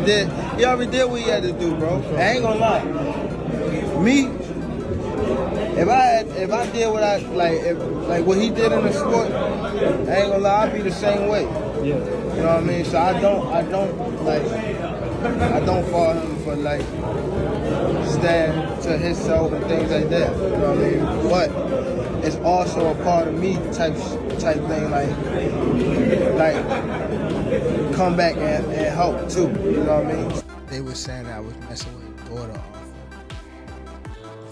did what he had to do, bro. I ain't gonna lie. Me, if I did what I like what he did in the sport, I ain't gonna lie, I'd be the same way. Yeah. You know what I mean? So I don't fault him for like stand to himself and things like that. You know what I mean? But it's also a part of me type thing, like come back and help too. You know what I mean? They were saying that I was messing with his daughter off of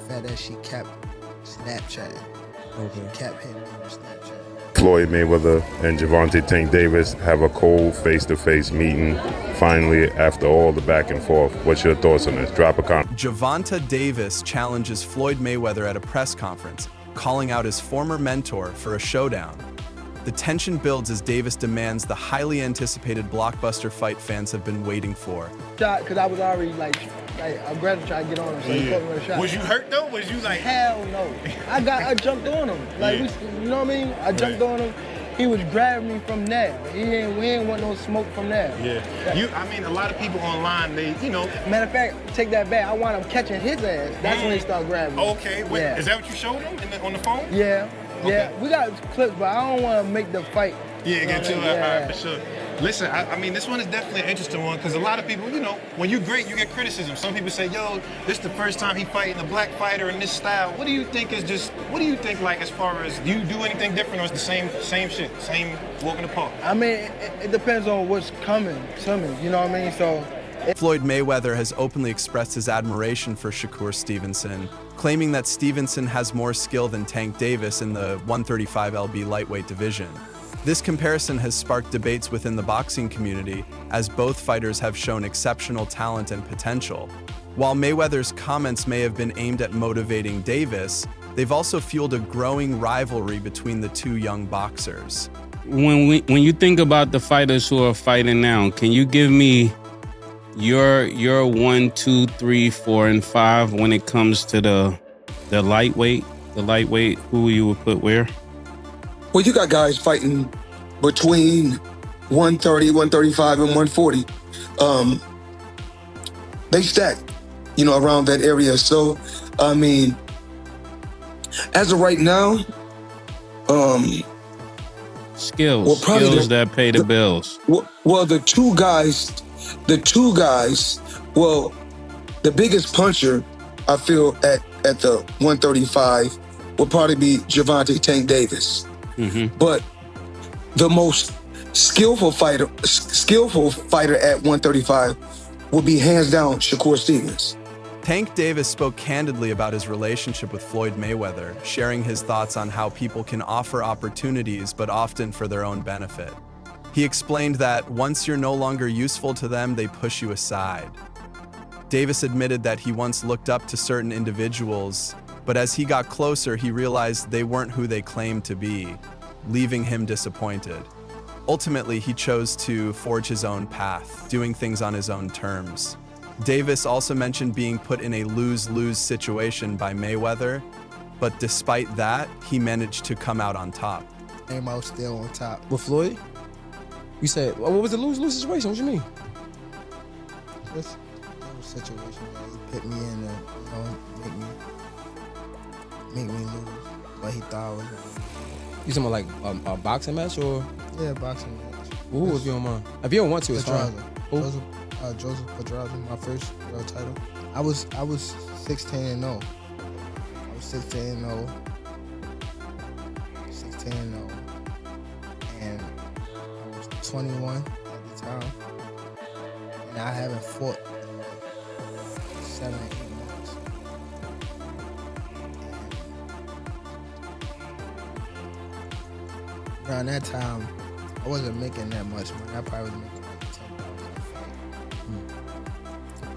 the fact that she kept Snapchatting. Okay. She kept hitting me on Snapchat. Floyd Mayweather and Gervonta Tank Davis have a cold face-to-face meeting finally after all the back and forth. What's your thoughts on this? Drop a comment. Gervonta Davis challenges Floyd Mayweather at a press conference, calling out his former mentor for a showdown. The tension builds as Davis demands the highly anticipated blockbuster fight fans have been waiting for. Shot, because I was already like aggressive trying to get on him, so he put me with a shot. Was you hurt though? Was you like? Hell no. I jumped on him. Like, you know what I mean? I jumped on him. He was grabbing me from there. We ain't want no smoke from there. Yeah. I mean, a lot of people online, they, you know. Matter of fact, take that back. I wound up catching his ass. That's when he started grabbing me. Okay. Wait, yeah. Is that what you showed him on the phone? Yeah. Okay. Yeah. We got clips, but I don't want to make the fight. Yeah, get to it. Yeah. All right, for sure. Listen, I mean, this one is definitely an interesting one because a lot of people, you know, when you're great, you get criticism. Some people say, yo, this is the first time he fighting a black fighter in this style. What do you think like as far as, do you do anything different or is the same shit, same walk in the park? I mean, it depends on what's coming to me, you know what I mean? So. Floyd Mayweather has openly expressed his admiration for Shakur Stevenson, claiming that Stevenson has more skill than Tank Davis in the 135 lb lightweight division. This comparison has sparked debates within the boxing community, as both fighters have shown exceptional talent and potential. While Mayweather's comments may have been aimed at motivating Davis, they've also fueled a growing rivalry between the two young boxers. When you think about the fighters who are fighting now, can you give me your 1, 2, 3, 4, and 5 when it comes to the lightweight? The lightweight, who you would put where? Well, you got guys fighting between 130, 135, and 140. They stack, you know, around that area. So, I mean, as of right now, skills that pay the bills. Well, the two guys, well, the biggest puncher, I feel, at the 135 will probably be Gervonta Tank Davis. Mm-hmm. But the most skillful fighter at 135 will be hands down Shakur Stevens. Tank Davis spoke candidly about his relationship with Floyd Mayweather, sharing his thoughts on how people can offer opportunities but often for their own benefit. He explained that once you're no longer useful to them, they push you aside. Davis admitted that he once looked up to certain individuals, but as he got closer, he realized they weren't who they claimed to be, leaving him disappointed. Ultimately, he chose to forge his own path, doing things on his own terms. Davis also mentioned being put in a lose-lose situation by Mayweather, but despite that, he managed to come out on top. Came out still on top. With Floyd? You said, what was the lose-lose situation? What you mean? This situation where he put me in make me lose what he thought I was gonna You talking about like a boxing match or? Yeah, boxing match. Who, if you don't mind? If you don't want to, it's fine. Who? Joseph Pedraza, my first world title. I was 16-0. I was 16-0. 16-0. And I was 21 at the time. And I haven't fought in like 7 or 8 months. And around that time, I wasn't making that much money. I probably was making like $10 a fight.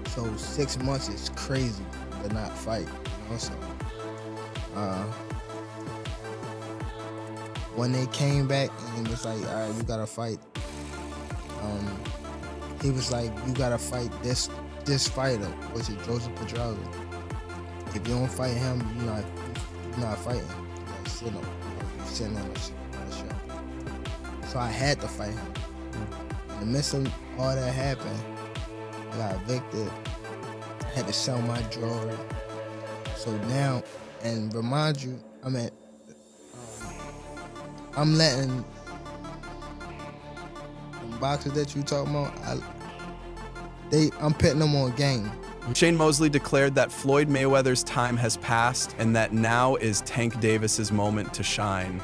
So 6 months is crazy to not fight, you know. So when they came back and it was like, all right, you gotta fight. He was like, you gotta fight this fighter, which is Joseph Pedraza. If you don't fight him, you're not fighting. You're sitting on the show. So I had to fight him. In the midst of all that happened, got evicted. Had to sell my jewelry. So now, and remind you, I'm letting the boxers that you talking about, I'm putting them on game. Shane Mosley declared that Floyd Mayweather's time has passed and that now is Tank Davis's moment to shine.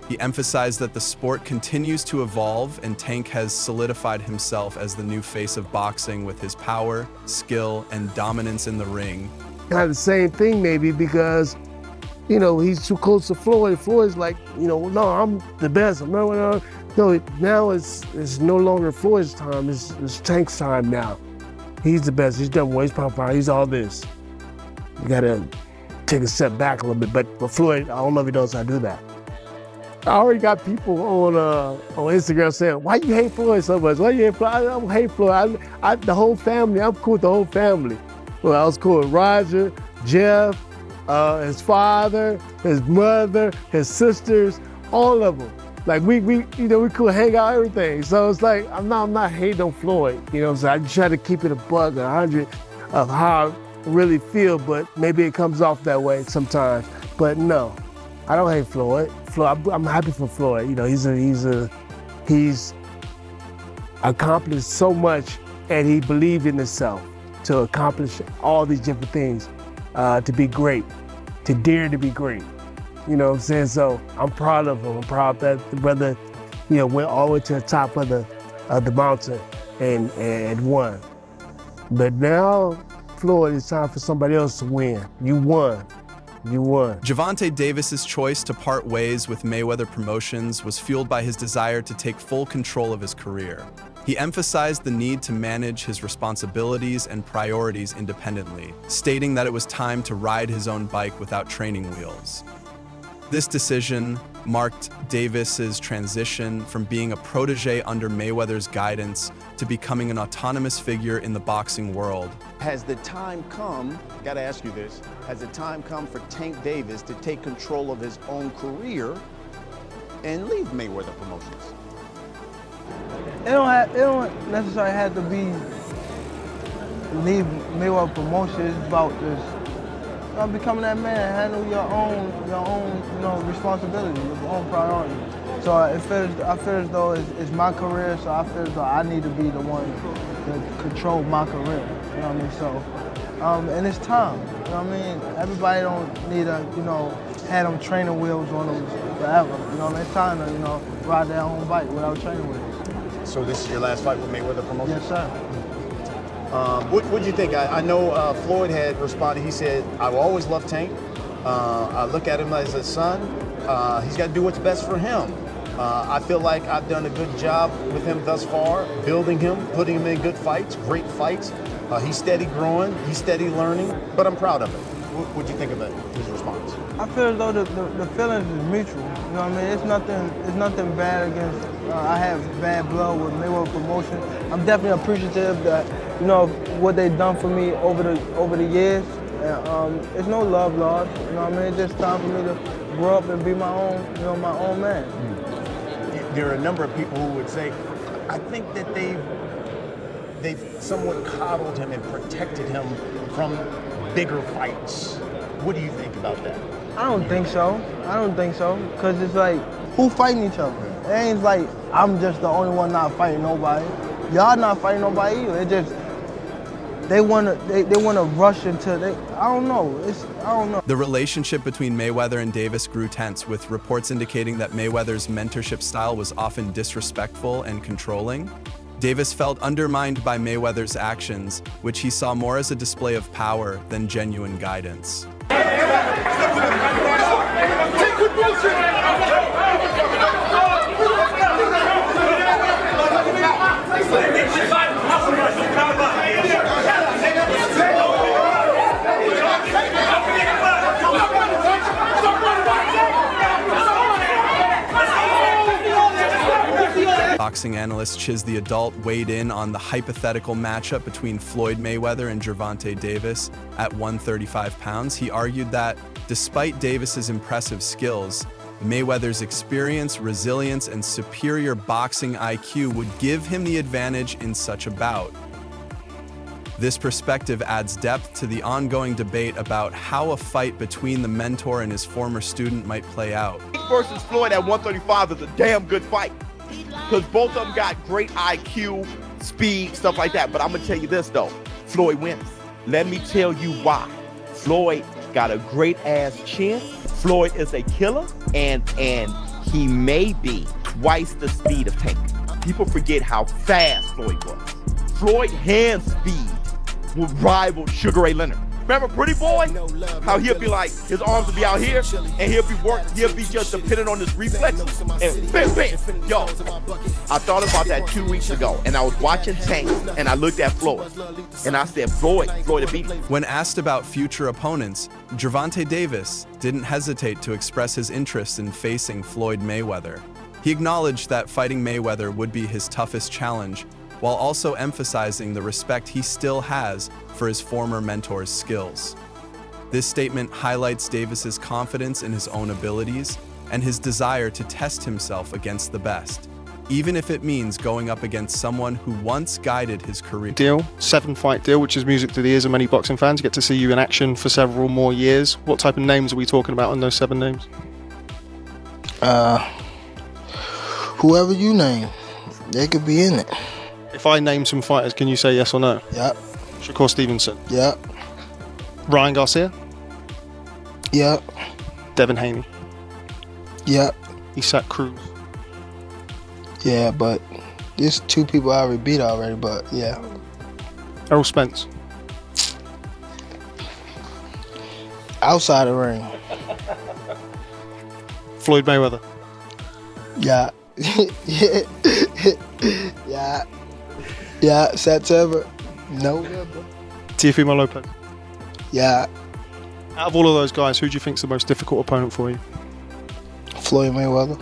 He emphasized that the sport continues to evolve and Tank has solidified himself as the new face of boxing with his power, skill, and dominance in the ring. Kind of the same thing maybe because, you know, he's too close to Floyd. Floyd's like, you know, no, I'm the best. No, now it's no longer Floyd's time, it's Tank's time now. He's the best, he's done well, he's powerful, he's all this. You gotta take a step back a little bit, but for Floyd, I don't know if he knows how to do that. I already got people on Instagram saying, why you hate Floyd so much? Why you hate Floyd? I don't hate Floyd. The whole family, I'm cool with the whole family. Well, I was cool with Roger, Jeff, his father, his mother, his sisters, all of them. Like we could hang out, everything. So it's like, I'm not hating on Floyd. You know what I'm saying? I just try to keep it a buck, 100 of how I really feel, but maybe it comes off that way sometimes. But no, I don't hate Floyd. I'm happy for Floyd. You know, he's accomplished so much and he believed in himself to accomplish all these different things, to be great, to dare to be great. You know what I'm saying? So I'm proud of him. I'm proud that the brother, you know, went all the way to the top of the mountain and won. But now, Floyd, it's time for somebody else to win. You won. You won. Gervonta Davis's choice to part ways with Mayweather Promotions was fueled by his desire to take full control of his career. He emphasized the need to manage his responsibilities and priorities independently, stating that it was time to ride his own bike without training wheels. This decision marked Davis's transition from being a protege under Mayweather's guidance to becoming an autonomous figure in the boxing world. Has the time come, gotta ask you this, has the time come for Tank Davis to take control of his own career and leave Mayweather Promotions? It don't necessarily have to be leave Mayweather Promotions. It's about just becoming that man, handle your own responsibility, your own priority. So I feel as though it's my career, so I feel as though I need to be the one to control my career. You know what I mean? So, and it's time. You know what I mean? Everybody don't need to, have them training wheels on them forever. You know what I mean? It's time to, ride their own bike without training wheels. So this is your last fight with Mayweather Promotions? Yes, sir. What do you think? I know Floyd had responded. He said, I will always love Tank. I look at him as a son. He's got to do what's best for him. I feel like I've done a good job with him thus far, building him, putting him in good fights, great fights. He's steady growing, he's steady learning, but I'm proud of it. What do you think of his response? I feel as though the feelings is mutual. You know what I mean? It's nothing bad against. I have bad blood with Mayweather Promotion. I'm definitely appreciative that what they've done for me over the years. It's no love lost. You know what I mean? It's just time for me to grow up and be my own man. There are a number of people who would say, I think that they've somewhat coddled him and protected him from bigger fights. What do you think about that? I don't think so. Because it's like, who fighting each other? It ain't like I'm just the only one not fighting nobody. Y'all not fighting nobody either. It just, they wanna rush into, I don't know. The relationship between Mayweather and Davis grew tense, with reports indicating that Mayweather's mentorship style was often disrespectful and controlling. Davis felt undermined by Mayweather's actions, which he saw more as a display of power than genuine guidance. Boxing analyst Chiz the Adult weighed in on the hypothetical matchup between Floyd Mayweather and Gervonta Davis at 135 pounds. He argued that, despite Davis's impressive skills, Mayweather's experience, resilience, and superior boxing IQ would give him the advantage in such a bout. This perspective adds depth to the ongoing debate about how a fight between the mentor and his former student might play out. Versus Floyd at 135 is a damn good fight because both of them got great IQ, speed, stuff like that. But I'm gonna tell you this though, Floyd wins. Let me tell you why. Floyd got a great ass chin. Floyd is a killer, and he may be twice the speed of Tank. People forget how fast Floyd was. Floyd hand speed would rival Sugar Ray Leonard. Remember Pretty Boy? How he'll be like, his arms will be out here, and he'll be just dependent on his reflexes, and bam, bam. Yo, I thought about that 2 weeks ago, and I was watching Tank, and I looked at Floyd, and I said, Floyd to beat him. When asked about future opponents, Gervonta Davis didn't hesitate to express his interest in facing Floyd Mayweather. He acknowledged that fighting Mayweather would be his toughest challenge, while also emphasizing the respect he still has for his former mentor's skills. This statement highlights Davis's confidence in his own abilities and his desire to test himself against the best, even if it means going up against someone who once guided his career. Deal, 7-fight deal, which is music to the ears of many boxing fans. You get to see you in action for several more years. What type of names are we talking about on those 7 names? Whoever you name, they could be in it. If I name some fighters, can you say yes or no? Yep. Shakur Stevenson. Yep. Ryan Garcia. Yep. Devin Haney. Yep. Isaac Cruz. Yeah, but there's 2 people I already beat already, but yeah. Errol Spence. Outside the ring. Floyd Mayweather. Yeah. Yeah. Yeah, September. November. Teofimo Lopez. Yeah. Out of all of those guys, who do you think's the most difficult opponent for you? Floyd Mayweather.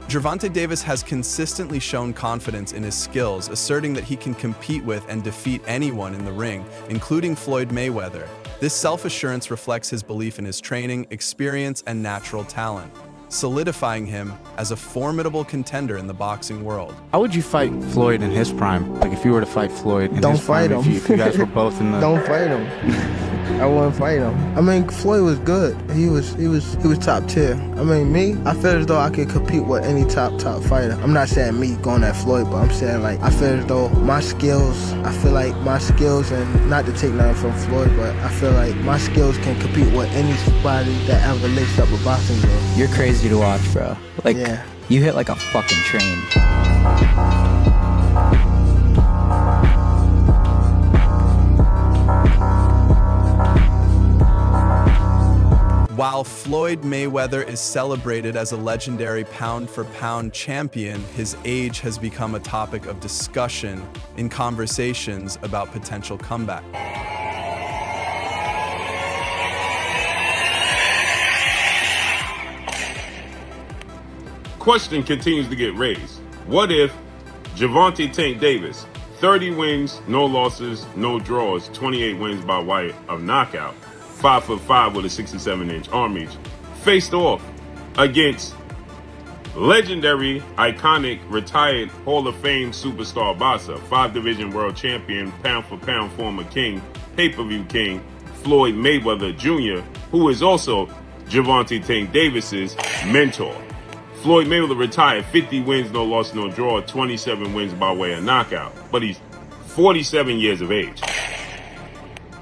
Gervonta Davis has consistently shown confidence in his skills, asserting that he can compete with and defeat anyone in the ring, including Floyd Mayweather. This self-assurance reflects his belief in his training, experience, and natural talent, solidifying him as a formidable contender in the boxing world. How would you fight Floyd in his prime? Like if you were to fight Floyd in Don't his prime, fight him. if you guys were both in the... Don't fight him. I wouldn't fight him. I mean, Floyd was good. He was top tier. I mean, me, I feel as though I could compete with any top fighter. I'm not saying me going at Floyd, but I'm saying like I feel as though my skills, and not to take nothing from Floyd, but I feel like my skills can compete with anybody that ever laced up a boxing glove. You're crazy to watch, bro. Like, yeah. You hit like a fucking train. While Floyd Mayweather is celebrated as a legendary pound-for-pound champion, his age has become a topic of discussion in conversations about potential comeback. Question continues to get raised. What if Gervonta Tank Davis, 30 wins, no losses, no draws, 28 wins by way of knockout, 5'5" with a 67-inch arm reach, faced off against legendary, iconic, retired Hall of Fame superstar boxer, 5-division world champion, pound-for-pound former king, pay-per-view king, Floyd Mayweather Jr., who is also Gervonta Tank Davis's mentor. Floyd Mayweather retired, 50 wins, no loss, no draw, 27 wins by way of knockout, but he's 47 years of age.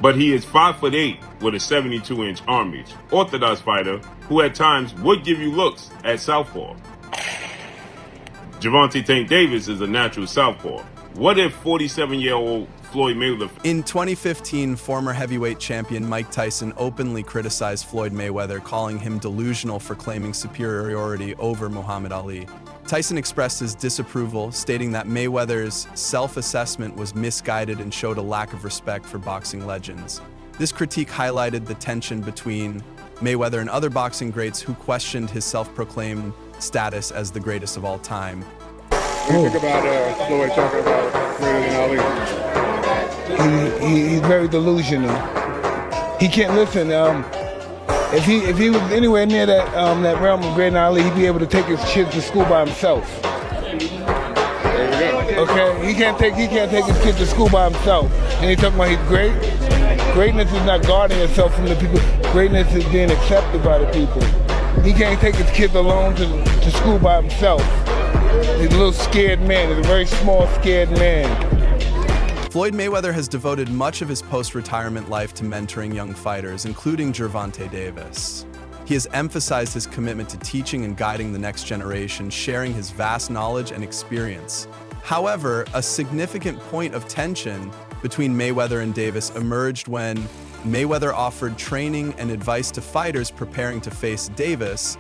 But he is 5'8" with a 72-inch arm reach. Orthodox fighter who at times would give you looks at southpaw. Gervonta Tank Davis is a natural southpaw. What if 47-year-old Floyd Mayweather... In 2015, former heavyweight champion Mike Tyson openly criticized Floyd Mayweather, calling him delusional for claiming superiority over Muhammad Ali. Tyson expressed his disapproval, stating that Mayweather's self-assessment was misguided and showed a lack of respect for boxing legends. This critique highlighted the tension between Mayweather and other boxing greats who questioned his self-proclaimed status as the greatest of all time. What do you think about Floyd talking about greater than Ali? He's very delusional. He can't listen. If he was anywhere near that realm of greater than Ali, he'd be able to take his kids to school by himself. There you go. Okay, he can't take his kid to school by himself. And he talking about he's great. Greatness is not guarding yourself from the people. Greatness is being accepted by the people. He can't take his kids alone to school by himself. He's a little scared man. He's a very small, scared man. Floyd Mayweather has devoted much of his post-retirement life to mentoring young fighters, including Gervonta Davis. He has emphasized his commitment to teaching and guiding the next generation, sharing his vast knowledge and experience. However, a significant point of tension between Mayweather and Davis emerged when Mayweather offered training and advice to fighters preparing to face Davis.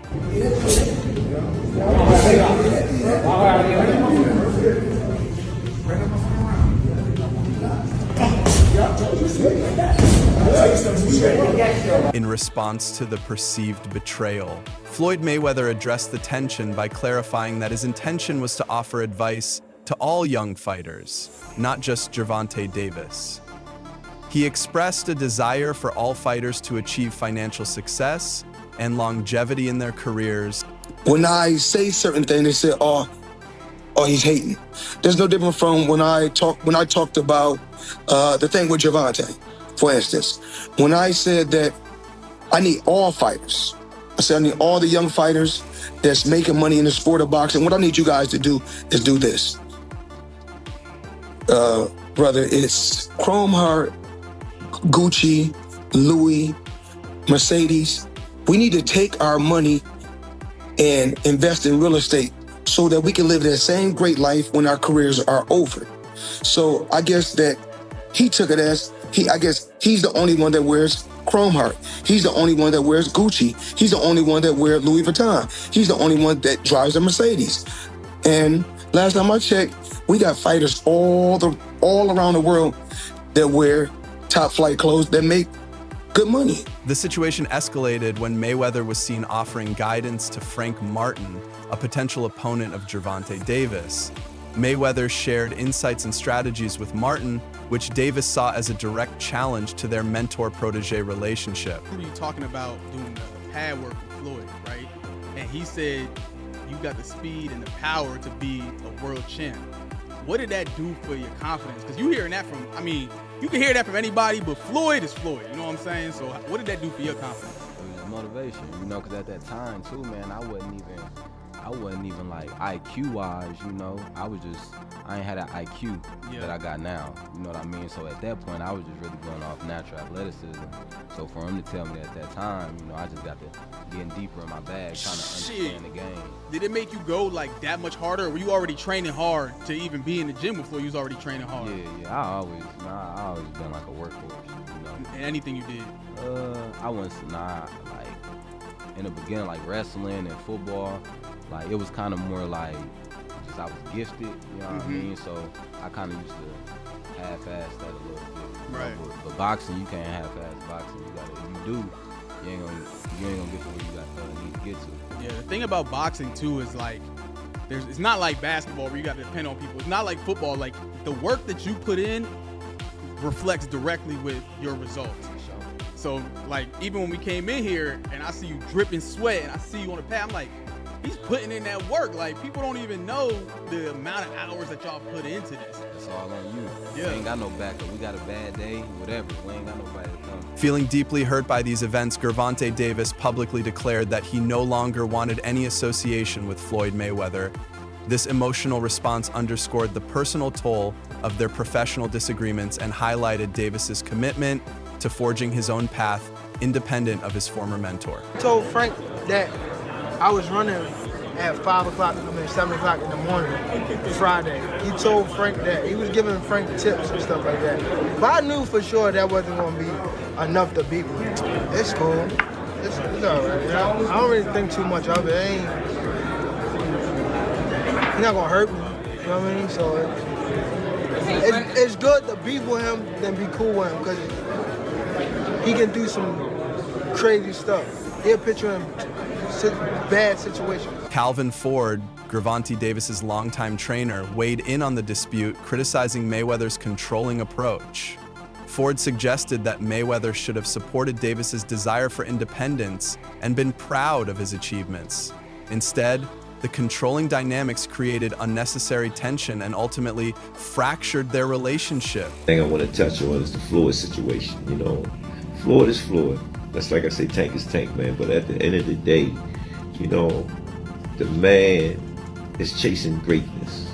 In response to the perceived betrayal, Floyd Mayweather addressed the tension by clarifying that his intention was to offer advice to all young fighters, not just Gervonta Davis. He expressed a desire for all fighters to achieve financial success and longevity in their careers. When I say certain things, they say, oh, he's hating. There's no different from when I talked about the thing with Gervonta, for instance. When I said that I need all fighters, I said I need all the young fighters that's making money in the sport of boxing. What I need you guys to do is do this. Brother, it's Chrome Heart, Gucci, Louis, Mercedes. We need to take our money and invest in real estate so that we can live that same great life when our careers are over. So I guess that he took it as, I guess he's the only one that wears Chrome Heart. He's the only one that wears Gucci. He's the only one that wears Louis Vuitton. He's the only one that drives a Mercedes. And last time I checked, we got fighters all around the world that wear top flight clothes that make good money. The situation escalated when Mayweather was seen offering guidance to Frank Martin, a potential opponent of Gervonta Davis. Mayweather shared insights and strategies with Martin, which Davis saw as a direct challenge to their mentor-protege relationship. We were talking about doing the pad work with Floyd, right? And he said, you got the speed and the power to be a world champ. What did that do for your confidence? Because you hearing that from, I mean, you can hear that from anybody, but Floyd is Floyd, you know what I'm saying? So what did that do for your confidence? It was motivation, you know, because at that time too, man, I wasn't even like IQ wise, you know. I ain't had that IQ that I got now, you know what I mean? So at that point, I was just really going off natural athleticism. So for him to tell me at that time, you know, I just got to getting deeper in my bag, trying to understand the game. Did it make you go like that much harder, or were you already training hard to even be in the gym before you was already training hard? Yeah, I always been like a workhorse, you know. And anything you did? I wasn't, like, in the beginning, like wrestling and football, like it was kind of more like just I was gifted, you know what I mean? So I kind of used to half-ass that a little bit. Right. But boxing, you can't half-ass boxing. You gotta, if you do, you ain't gonna get to where you need to get to. Yeah, the thing about boxing too is like, it's not like basketball where you got to depend on people. It's not like football. Like the work that you put in reflects directly with your results. So like even when we came in here and I see you dripping sweat and I see you on the pad, I'm like, he's putting in that work. Like people don't even know the amount of hours that y'all put into this. It's all on you. Yeah. We ain't got no backup. We got a bad day, whatever. We ain't got nobody to come. Feeling deeply hurt by these events, Gervonta Davis publicly declared that he no longer wanted any association with Floyd Mayweather. This emotional response underscored the personal toll of their professional disagreements and highlighted Davis's commitment to forging his own path independent of his former mentor. I told Frank that I was running at 7 o'clock in the morning, Friday. He told Frank that. He was giving Frank tips and stuff like that. But I knew for sure that wasn't going to be enough to beat me. It's cool. It's all right. I don't really think too much of it. He's not going to hurt me. You know what I mean? So it's good to be with him than be cool with him because he can do some crazy stuff. He'll put you in bad situations. Calvin Ford, Gervonta Davis's longtime trainer, weighed in on the dispute, criticizing Mayweather's controlling approach. Ford suggested that Mayweather should have supported Davis's desire for independence and been proud of his achievements. Instead, The controlling dynamics created unnecessary tension and ultimately fractured their relationship. The thing I want to touch on is the Floyd situation. You know, Floyd is Floyd. That's like I say, Tank is Tank, man. But at the end of the day, you know, the man is chasing greatness.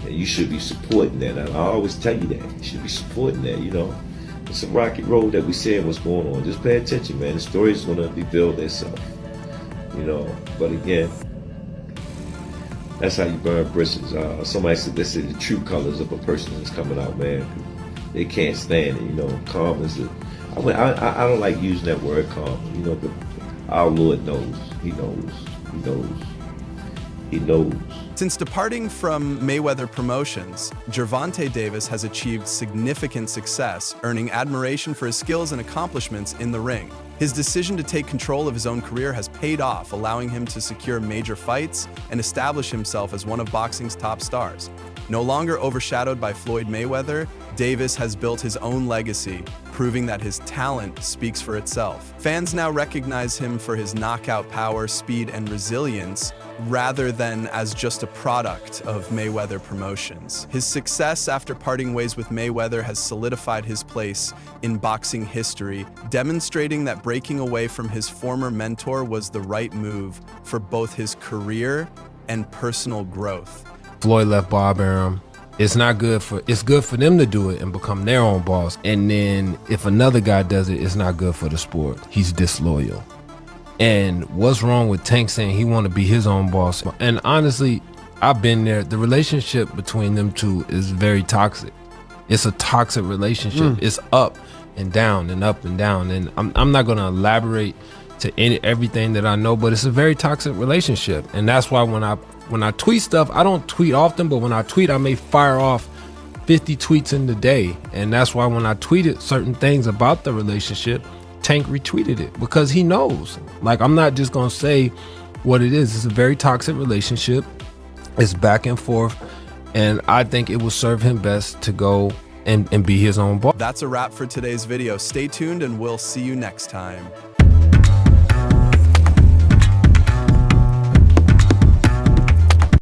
And you should be supporting that. And I always tell you that. You should be supporting that, you know. It's a rocky road that we see what's going on. Just pay attention, man. The story is going to rebuild itself. You know, but again, that's how you burn bridges. Somebody said this is the true colors of a person that's coming out, man. They can't stand it, you know. Calm is the... I don't like using that word calm, you know, but our Lord knows. He knows. He knows. He knows. Since departing from Mayweather Promotions, Gervonta Davis has achieved significant success, earning admiration for his skills and accomplishments in the ring. His decision to take control of his own career has paid off, allowing him to secure major fights and establish himself as one of boxing's top stars. No longer overshadowed by Floyd Mayweather, Davis has built his own legacy, proving that his talent speaks for itself. Fans now recognize him for his knockout power, speed, and resilience, rather than as just a product of Mayweather Promotions. His success after parting ways with Mayweather has solidified his place in boxing history, demonstrating that breaking away from his former mentor was the right move for both his career and personal growth. Floyd left Bob Arum. It's good for them to do it and become their own boss. And then if another guy does it, it's not good for the sport. He's disloyal. And what's wrong with Tank saying he want to be his own boss? And honestly, I've been there. The relationship between them two is very toxic. It's a toxic relationship. It's up and down and up and down. And I'm not going to elaborate to everything that I know, but it's a very toxic relationship. And that's why when I tweet stuff, I don't tweet often, but when I tweet, I may fire off 50 tweets in the day. And that's why when I tweeted certain things about the relationship, Tank retweeted it because he knows. Like, I'm not just gonna say what it is. It's a very toxic relationship. It's back and forth. And I think it will serve him best to go and be his own boss. That's a wrap for today's video. Stay tuned and we'll see you next time.